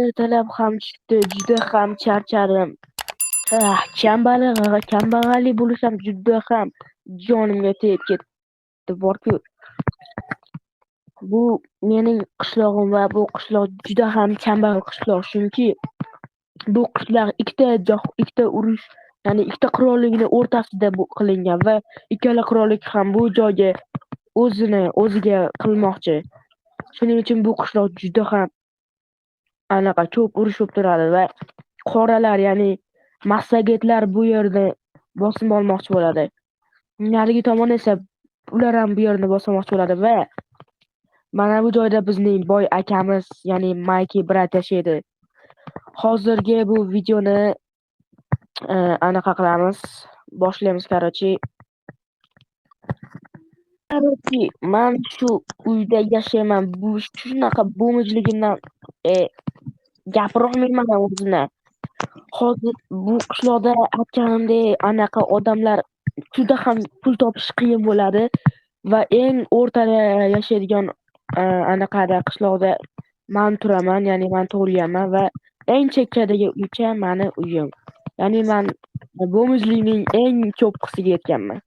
Ertalab ham chiqdi, juda ham charchadim. Kambag'allik bo'lsam juda ham jonimga tegib ketdi borku. Bu mening qishlog'im va bu qishloq juda ham kambag'al qishloq, chunki bu qishloq ikkita urush, ya'ni ikkita qirollikni o'rtasida bu qilingan va ikkala qirollik ham bu joyga o'ziga qilmoqchi. Shuning uchun bu qishloq juda ham ko'p urush bo'lib turadi va qoralar, ya'ni massagetlar bu yerni bosim olmoqchi bo'ladi. Narigi tomon esa ular ham bu yerni bosilmoqchi bo'ladi va mana bu joyda bizning boy akamiz, ya'ni Mayki brat yashaydi. Hozirgi bu videoni anaqa qilamiz, boshlaymiz. Men shu uyda yashayman. Bu shunaqa bo'mijligimdan gapirolmayman o'zimni. Hozir bu qishloqda aytganimdek anaqa odamlar juda ham pul topish qiyin bo'ladi va eng o'rtada yashaydigan anaqada qishloqda men turaman, ya'ni men tug'ilganman va eng chekkadagi uycha meni uyim. Ya'ni men bo'mijlikning eng cho'qqisiga yetganman.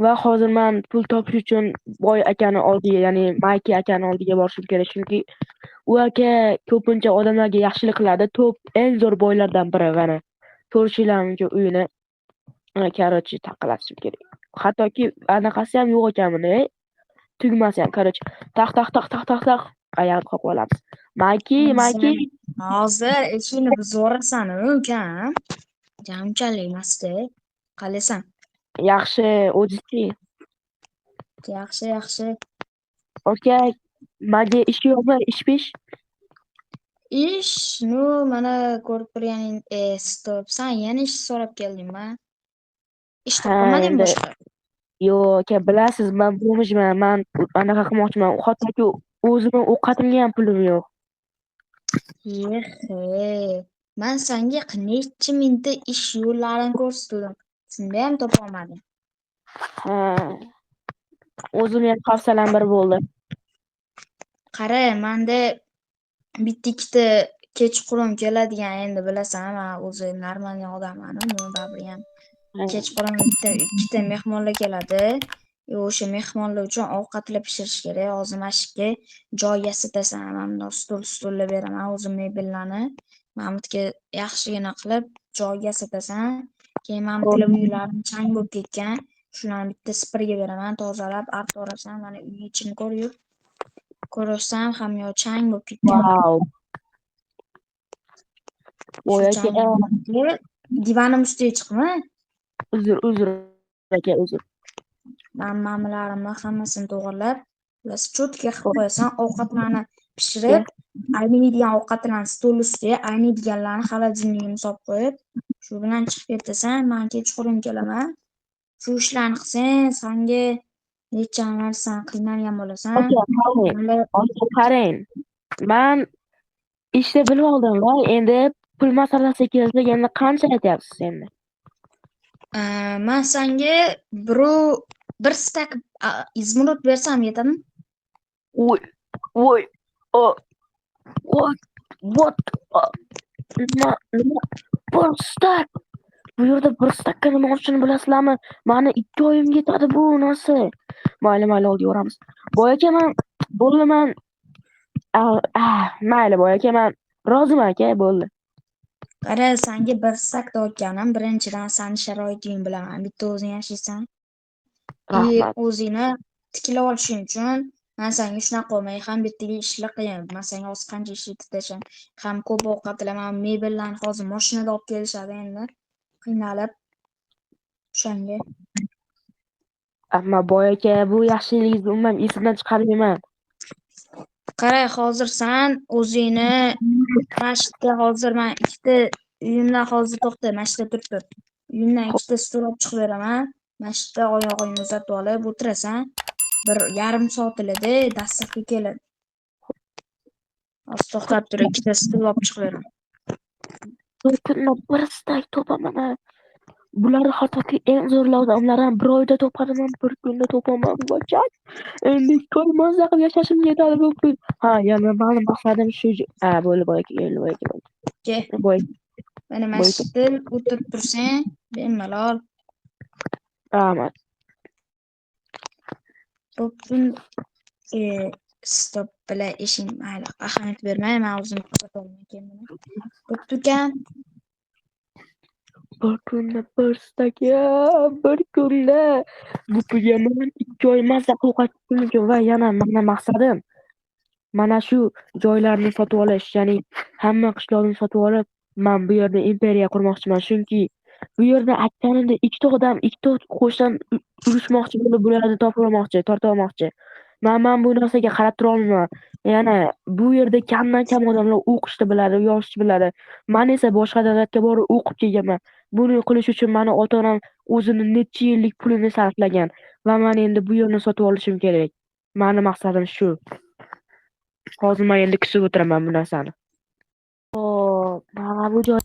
Va hozir men pul topish uchun boy akani oldiga, ya'ni Mayki akani oldiga borishim kerak, chunki u aka ko'pincha odamlarga yaxshilik qiladi. Eng zo'r boylardan biri. Mana ko'rishinglarcha uyini taqlatishim kerak. Hattoki anaqasi ham yo'q ekanmi, tugmasi ham. Taq ayab qolib qolamiz. Mayki. Hozir eshikni buzaversan-u, ukam. Jamchalik emas-da. Qalasan? Yaxshi, o'zichi. Yaxshi. Okay, menga ish yo'qmi? Ish-pish? Ish, mana ko'rib turganing, stop. Sen yana ish so'rab keldingmi? Ish topamadingmi boshqa? Yo'q, bilasiz, men bo'mijman. Men anaqa qilmoqchiman. Hattoki o'zimni ovqatimga ham pulim yo'q. Men senga necha mingta ish yo'llarini ko'rsatdim. Shunda ham topolmading. O'zim ham hafsalam bir bo'ldi. Qara, menda bitta ikkita kechqurun keladigan, endi bilasan, men o'zi normalniy odamman, baribir ham kechqurun ikkita mehmonlar keladi. O'sha mehmonlar uchun ovqatlar pishirish kerak. Hozir mashqqa joy yasatasan, mana stullar beraman, o'zim mebellarni mamutga yaxshigina qilib joy yasatasan. Keyin mamutlar uylarim chang bo'lib ketgan, shularni bitta spirga beraman, tozalab, artorasan. Mana uy ichini ko'rsam ham yo chang bo'lib ketgan. Divanim ustiga chiqma. Uzr aka, uzr. Mamalarimni hammasini to'g'irlab, ular cho'tka qilib qo'yasan. Ovqatlarni pishirib, ayniydigan ovqatlarni stol ustiga, ayniydiganlarni xolodilnikka solib qo'yib, shu bilan chiqib ketasan. Men kechqurun kelaman. Shu ishlarni qilsang, senga necha narsa qiynalgan bo'lasan. Qarang. Men ishni bilib oldim va endi pul masalasi kelsa, endi qancha aytyapsiz endi? Men senga bir stak izmirod bersam yetadimi? What? Bir stak? Bu yerda bir stakka nima olishini bilasizlarmi? Meni 2 oyim yetadi bu narsa. Mayli, oldiveramiz. Boy aka, men bo'laman. Mayli boy aka, men roziman aka, bo'ldi. Qara, senga bir stak olganim, birinchidan seni sharoitingni bilaman. Bitta o'zing yashaysan. O'zingni tiklab olishing uchun men senga shunaqa olmay, ham bittaga ishlar qiyin. Men senga hozir qancha ish yetishaman, ham ko'p ovqatlaman, mebellarni hozir mashinada olib kelishadi endi. Qiynalib o'shanga. Ammo boy aka, bu yaxshiligingizni umuman esimdan chiqarmayman. Qara, hozir sen o'zingni mashqqa hozir men ikkita uyimdan hozir to'xta, mashqda turib. Uyimdan ikkita stul olib chiqib beraman. Mashqda oyog'ingni uzatib olib o'tirasan. Bir yarim soatlarda dasturga keladi. Hozir to'xtab tur, ikkita stul olib chiqib beraman. Bir kunda bir stak topaman. Bular hattoki eng zo'r odamlar ham bir oyda topadiman, bir kunda topaman bochak. Endi 2 oy mazza qilib yashashim yetadi bu pul. Ha, yana mani maqsadim shu. Bo'ldi boyaki, endi boyaki. Ke, Boyaki, mana boyaki. mashqil o'tirib tursang, bemalol. Rahmat. Butun stop bilan ishing mayli. Ahamiyat bermayman, o'zim ko'rsatolmay keldim. Bo'pti ukan. Bir kunda bir stakan, bir kunda bu pulga men 2 oy mazza qilib qaytishim mumkin va yana mani maqsadim mana shu joylarni sotib olish, ya'ni hamma qishloqni sotib olib, men bu yerda imperiya qurmoqchiman. Chunki bu yerda aytganimdek ikkita odam, ikkita qo'shdan urushmoqchi bo'lib, bularni topib olmoqchi, tortib olmoqchi. Men bu narsaga qarab tura olmayman. Yana bu yerda kamdan kam odamlar o'qishni biladi, yozishni biladi. Men esa boshqa davlatga borib o'qib kelganman. Buni qilish uchun meni ota-onam o'zini necha yillik pulini sarflagan va men endi bu yerni sotib olishim kerak. Meni maqsadim shu. Hozir men endi kutib o'tiraman bu narsani. Xo'p, mana bu joy.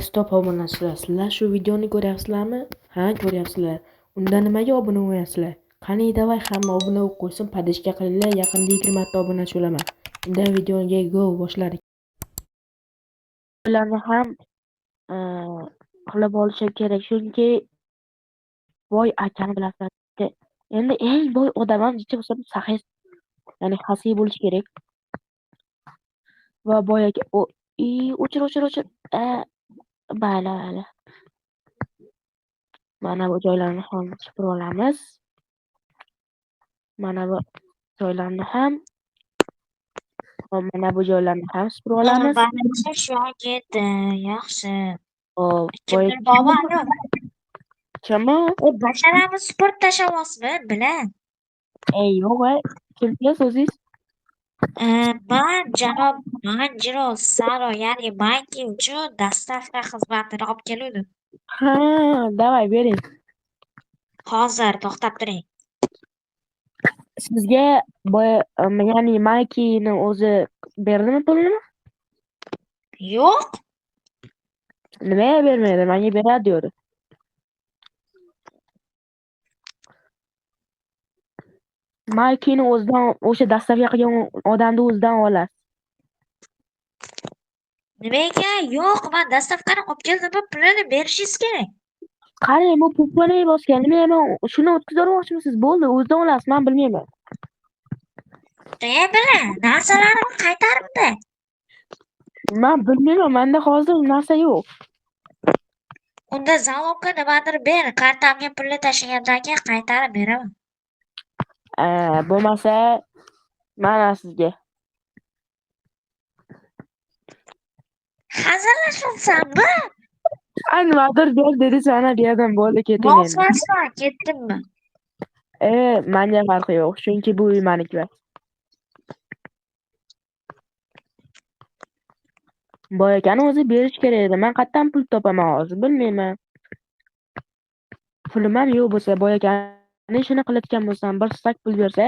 Stop obunachilar. Sizlar shu videoni ko'ryapsizlarmi? Ha, ko'ryapsizlar. Unda nimaga obuna bo'lmayapsizlar? Qani, davay hamma obuna bo'lib qo'ysin, padishka qilinglar. Yaqinda 20 ta obunachi bo'laman. Unda videoga go boshladik. Ularni ham qilib olishim kerak, chunki boy akani bilasizlar. Endi eng boy odam ham necha bo'lsa saxiy, ya'ni xasiy bo'lishi kerak. Va boy aka o'chir. Mayli. Mana bu joylarni ham supurib olamiz. Mana bu joylarni ham supurib olamiz. Barcha shu ketdi, yaxshi. Hop, Kimdir bormi? Chamo? Basharani sport tashavosmi, bilan? Yo'q, kimsiz o'zingiz? Man janob Manjiro Saro, ya'ni banki uchun dostavka xizmatini olib keluvdim. Ha, davay bering. Hozir to'xtab turing. Sizga ya'ni Maykini o'zi berdimi pulni? Yo'q. Nimaga bermaydi? Menga beradi deydi. Maykini o'zidan, o'sha dastavka qilgan odamni o'zidan olasiz. Nimaga? Yo'q, men dastavkani olib keldim, pulini berishingiz kerak. Qarang, bu pulni bosgan. Nima shuni o'tkazmoqchimisiz? Bo'ldi, o'zidan olasiz, men bilmayman. Bilan narsalarimni qaytaribdi. Men bilmayman, menda hozir narsa yo'q. Unda zalogga nimadir ber, kartamga pulni tashlagandan keyin qaytarib beraman. Bo'lmasa, mana sizga. Hazillashibsanmi? Nimadir ber dedi sana bu yerdan bo'ldi, keting endi. Bosmasdan ketdimmi? Menga farqi yo'q, chunki bu uy meniki. Boy akani o'zi berish kerak edi. Men qayerdan pul topaman hozir, bilmayman. Pulim ham yo'q bo'lsa, boy akani ishini qilayotgan bo'lsam, bir stak pul bersa,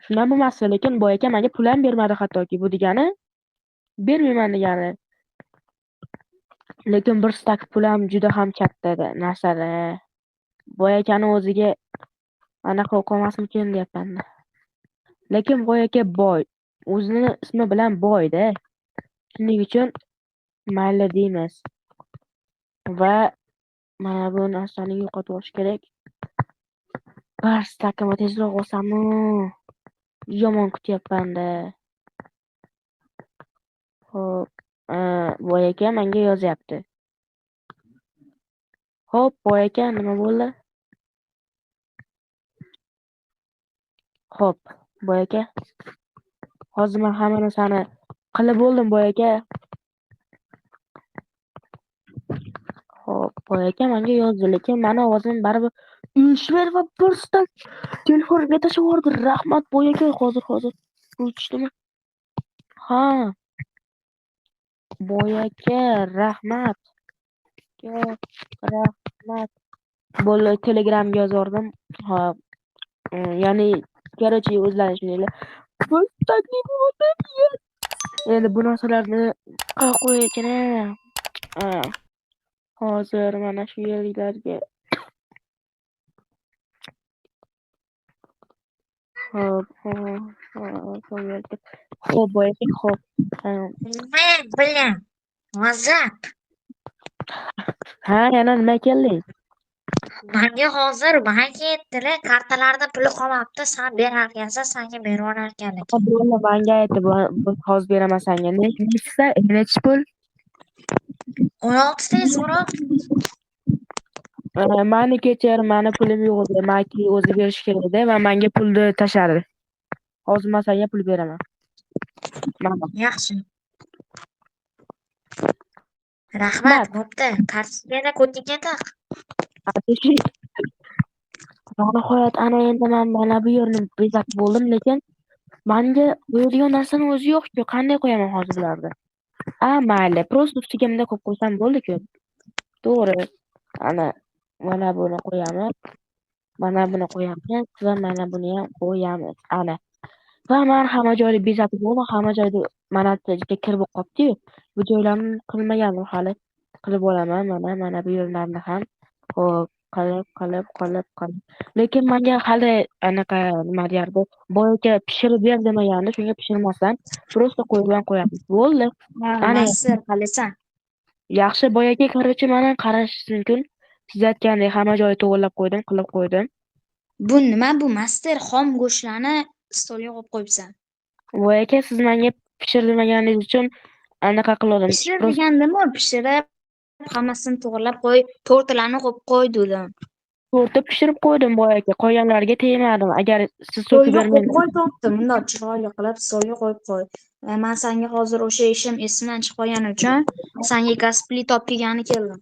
shundan bo'lmasdi, lekin boy aka menga pul ham bermadi hattoki. Bu degani bermayman degani. Lekin bir stak pul ham juda ham katta narsa-da. Boy akani o'ziga anaqa o'qimasmikin deyapman. Lekin boy aka boy. O'zini ismi bilan boy-da. Shuning uchun mayli deymiz. Va mana bu narsani yo'qotib olish kerak. Bir stakimni tezroq olsam-u, yomon kutyapman-da. Xo'p, boy aka menga yozyapti. Xo'p, boy aka, nima bo'ldi? Xo'p, boy aka. Hozir men hamma narsani qilib bo'ldim, boy aka. Xo'p, boy aka menga yozdi, lekin meni ovozim baribir eshitmaydi va bir stak telefonga tashlab yubordi. Rahmat, boy aka, hozir o'chishdimi? Ha. Boy aka, rahmat. Bo'ldi, Telegramga yozordim. Ha. Ya'ni, короче, o'zlari shuninglar. Bir taklif bo'ldi. Endi bu narsalarni qo'yaykin. Hozir mana shu yerlarga hop, xo'p, boyagi xo'p. Men bilan g'azab. Ha, yana nima kelding? Menga hozir bank yetdi, kartalarda puli qolmabdi, sen berarkansan, senga bervorarkanlik. Bo'ldi, menga aytdi, hozir beraman senga. Nechi pul? 16 ta so'rab. Mani kechir, mani pulim yo'q edi. Maki o'zi berishi kerak edi va menga pulni tashladi. Hozir men senga pul beraman. Mana. Yaxshi. Rahmat, bo'pti. Kartaga ko'tingga taq. Nihoyat ana endi men mana bu yerni bezatib bo'ldim, lekin menga qo'yadigan narsani o'zi yo'q-ku. Qanday qo'yaman hozir bularni? Mayli, просто ustiga bunday qo'yib qo'ysam bo'ldi-ku. To'g'ri. Mana buni qo'yamiz. Mana buni qo'yamiz va mana buni ham qo'yamiz. Ana. Va men hamma joyni bezatib bo'ldim, hamma joyda mana ichiga kirib qolibdi-yu. Bu joylarni qilmagandim hali. Qilib olaman. Mana bu yerlarni ham xo'p, qilib. Lekin menga hali anaqa nima deyardi, boyagi pishirib ber demagandi, shunga pishirmasdan просто qo'yib qo'yamiz. Bo'ldi. Ana Master qalasan. yaxshi boyagi korоче mana qarashingiz mumkin. Siz aytgandek hamma joyni to'g'irlab qo'ydim, qilib qo'ydim. Bu nima bu master? Xom go'shtlarni stolga qo'yib qo'yibsan. Voy aka, siz menga pishir demaganingiz uchun anaqa qildim. Pishir degandimi? Pishirib hammasini to'g'irlab qo'y, to'rtlarni qo'yib qo'y dedim. To'rtta pishirib qo'ydim boy aka. Qolganlariga tegmadim. Agar siz so'kib Stolga qo'yib bermaysiz. qo'y to'rtni, bundoq chiroyli qilib stolga qo'yib qo'y. Men senga hozir o'sha ishim esimdan chiqib qolgani uchun senga gaz plit olib kelgani keldim.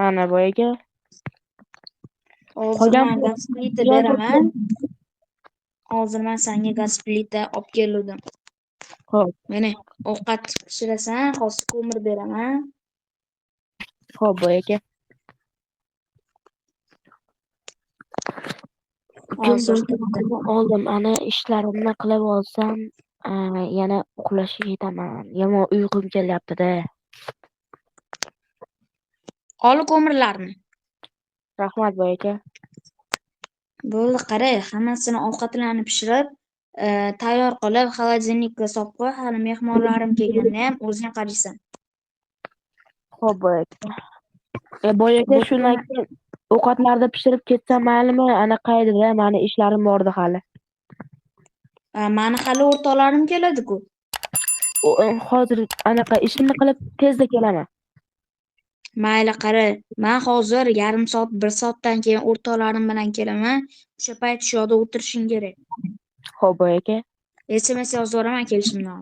Ana boy aka. Hozir men gaz plitni beraman. Hozir men senga gaz plitni olib keldim. Xo'p. Mana ovqat pishirasan, hozir ko'mir beraman. Xo'p boy aka. Hozir oldim. Ana ishlarimni qilib olsam, yana uxlashga ketaman. Yomon uyqum kelyapti-da. ol ko'mirlarni. Rahmat boy aka. Bo'ldi, qara, hammasini ovqatlarni pishirib, tayyor qilib, xolodilnikka solib qo'y. Hali mehmonlarim kelganda ham o'zing qaraysan. Xo'p boy aka. Boy aka, shundan keyin ovqatlarni pishirib ketsam maylimi? Anaqa edi-da, meni ishlarim bordi hali. Mani hali o'rtoqlarim keladi-ku. Hozir anaqa ishimni qilib tezda kelaman. Mayli, qara, men hozir yarim soat, 1 soatdan keyin o'rtoqlarim bilan kelaman. O'sha payt shu yerda o'tirishing kerak. Xo'p boy aka. SMS yozib yuboraman kelishimdan.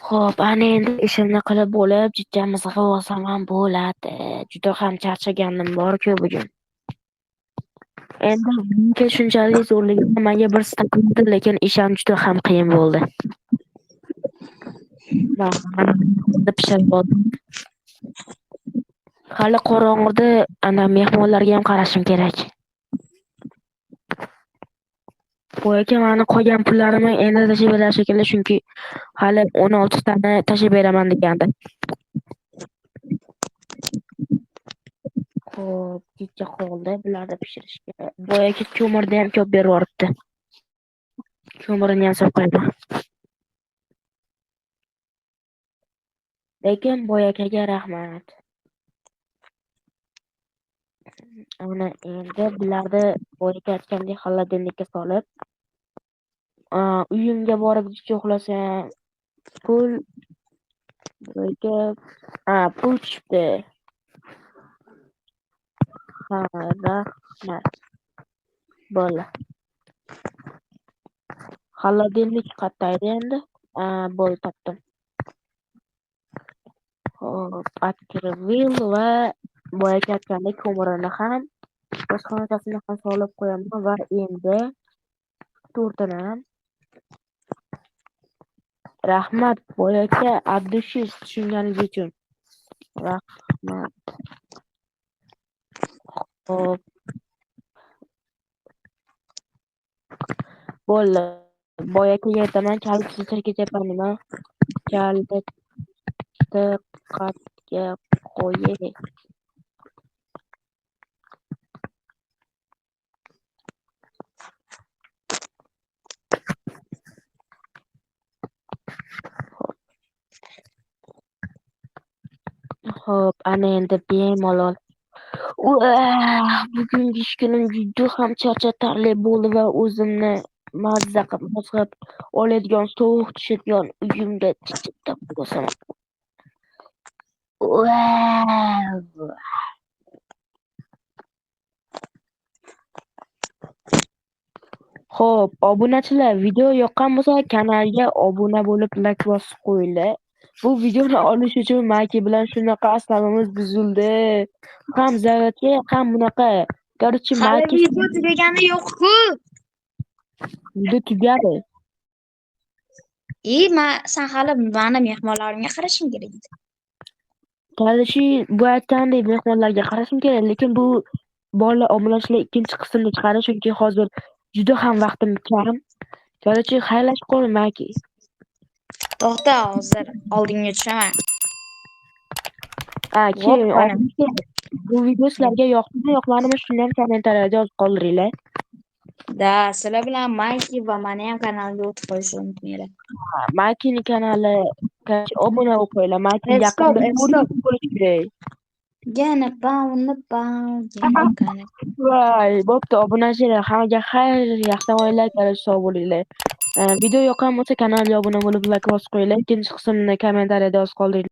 Xo'p, ana endi ishimni qilib bo'lib, jichamizni qilib olsam ham bo'ladi. Juda ham charchagandim bor-ku bugun. Endi menga shunchalik zo'rligi menga bir qildi, lekin ish ham juda ham qiyin bo'ldi. Pishirib oldim. Hali qorong'ida ana mehmonlarga ham qarashim kerak. Voy aka, meni qolgan pullarimni endi tashib berar shekilli, chunki hali 16 tani tashib beraman degandi. Xo'p, kecha qoldi bularni pishirishga. Voy aka, ko'mirni ham ko'p berib yuboribdi. Ko'mirini ham solib qo'ydi. Lekin boy akaga rahmat. Ana endi bularni boy aka aytgandek xolodilnikka solib, uyimga borib uxlasam pul pul tushibdi. Rahmat. Bo'ldi. Xolodilnik qayerda edi endi? Bo'ldi, topdim. Xo'p, atkirvil va boy aka aytgandek ko'mirini ham boshqonachasini ham solib qo'yaman va endi to'rtini ham. Rahmat boy aka, abdushiz tushunganingiz uchun. Rahmat. Xo'p. Bo'ldi. Boy akaga aytaman, kaliticha kechapanima. Kaliti diqqatga qo'ying. Xo'p, ana endi bemalol. Bugungi ish kunim juda ham charchatarli bo'ldi va o'zimni mazza qilib oladigan sovuq tushadigan uyimga chiqib bosaman. Xo'p, obunachilar, video yoqqan bo'lsa kanalga obuna bo'lib like bosib qo'yinglar. Bu videoni olish uchun Maki bilan shunaqa asabimiz buzildi. Ham zaryadga, ham bunaqa. Короче, Hali Maki video tugagani yo'q-ku. video tugadi. Sen hali mani mehmonlarimga qarashing kerak edi. Qarshi bu aytgandek mehmonlarga qarashim kerak, lekin bu bolalar obunachilar ikkinchi qismni chiqarish chunki hozir juda ham vaqtim kam. Короче, xayrlashib qol Maki. To'xta, hozir oldinga tushaman. Keyin bu video sizlarga yoqdimi, yoqmadimi shuni ham kommentariyada yozib qoldiringlar. Da, sizlar bilan Mayki va meni ham kanalga o'tib qo'yishni unutmanglar. Makining kanali obuna bo'lib qo'yinglar. Maki yaqinda bo'lish kerak. Gana pound. Voy, bo'pti, obunachilar, hammaga xayr, yaxshi o'yinlar, sog' bo'linglar. Video yoqqan bo'lsa kanalga obuna bo'lib like bosib qo'yinglar. Ikkinchi qismini kommentariyada yozib qoldiringlar.